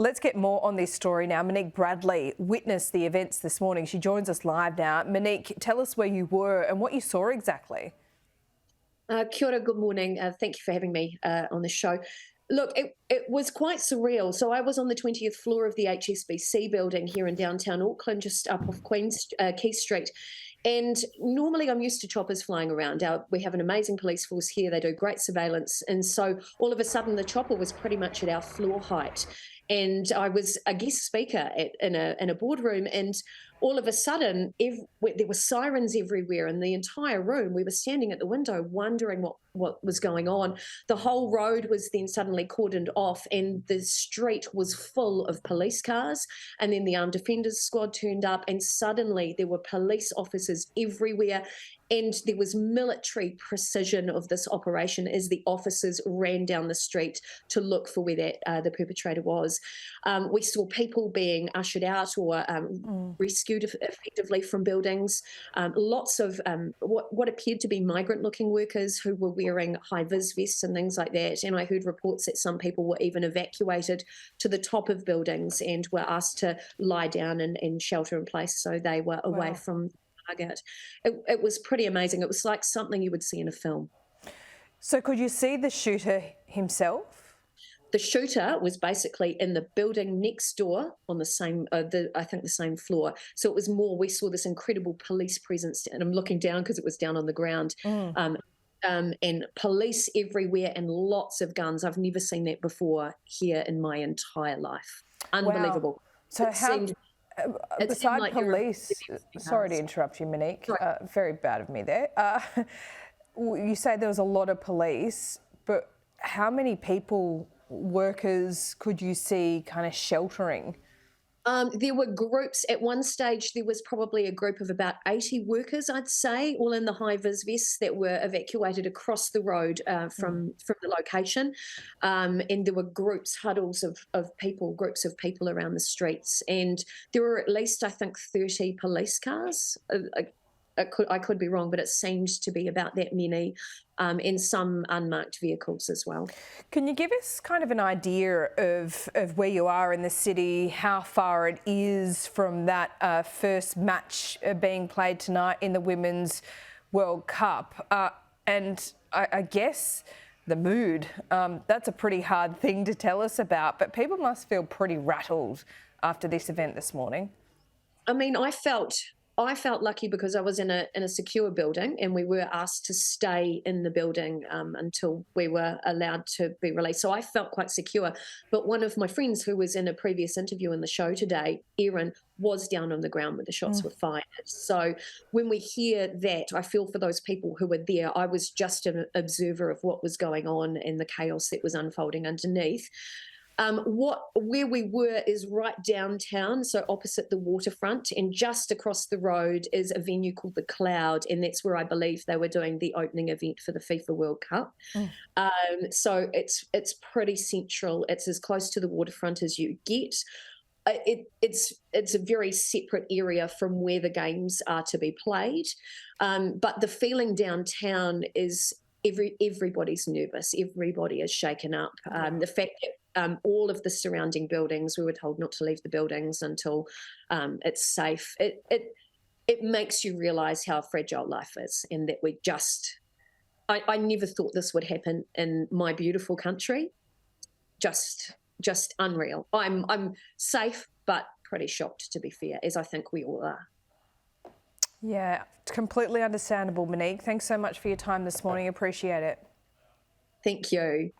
Let's get more on this story now. Monique Bradley witnessed the events this morning. She joins us live now. Monique, tell us where you were and what you saw exactly. Kia ora, good morning. Thank you for having me on the show. Look, it was quite surreal. So I was on the 20th floor of the HSBC building here in downtown Auckland, just up off Quay Street. And normally I'm used to choppers flying around. We have an amazing police force here. They do great surveillance. And so all of a sudden the chopper was pretty much at our floor height. And I was a guest speaker in a boardroom, and all of a sudden there were sirens everywhere in the entire room. We were standing at the window wondering what was going on. The whole road was then suddenly cordoned off, and the street was full of police cars. And then the armed defenders squad turned up, and suddenly there were police officers everywhere. And there was military precision of this operation as the officers ran down the street to look for where the perpetrator was. We saw people being ushered out or rescued effectively from buildings. Lots of what appeared to be migrant-looking workers who were wearing high-vis vests and things like that. And I heard reports that some people were even evacuated to the top of buildings and were asked to lie down and shelter in place so they were away from target. It was pretty amazing. It was like something you would see in a film. So could you see the shooter himself? The shooter was basically in the building next door on the same, I think the same floor. So it was more, we saw this incredible police presence, and I'm looking down because it was down on the ground. And police everywhere and lots of guns. I've never seen that before here in my entire life. Unbelievable. Wow. So beside like police, sorry to interrupt you, Monique, very bad of me there. You say there was a lot of police, but how many people, workers, could you see kind of sheltering? There were groups. At one stage, there was probably a group of about 80 workers, I'd say, all in the high-vis vests that were evacuated across the road from the location. And there were huddles of people, groups of people around the streets. And there were at least, I think, 30 police cars. I could be wrong, but it seems to be about that many, and some unmarked vehicles as well. Can you give us kind of an idea of where you are in the city, how far it is from that first match being played tonight in the Women's World Cup? And I guess the mood, that's a pretty hard thing to tell us about, but people must feel pretty rattled after this event this morning. I mean, I felt lucky because I was in a secure building, and we were asked to stay in the building until we were allowed to be released. So I felt quite secure. But one of my friends who was in a previous interview in the show today, Erin, was down on the ground where the shots were fired. So when we hear that, I feel for those people who were there. I was just an observer of what was going on and the chaos that was unfolding underneath. Where we were is right downtown, so opposite the waterfront, and just across the road is a venue called The Cloud, and that's where I believe they were doing the opening event for the FIFA World Cup. So it's pretty central. It's as close to the waterfront as you get. It's a very separate area from where the games are to be played, but the feeling downtown is everybody's nervous. Everybody is shaken up. The fact that all of the surrounding buildings, we were told not to leave the buildings until it's safe. It makes you realise how fragile life is, and that I never thought this would happen in my beautiful country. Just unreal. I'm safe, but pretty shocked, to be fair, as I think we all are. Yeah, completely understandable, Monique. Thanks so much for your time this morning. Appreciate it. Thank you.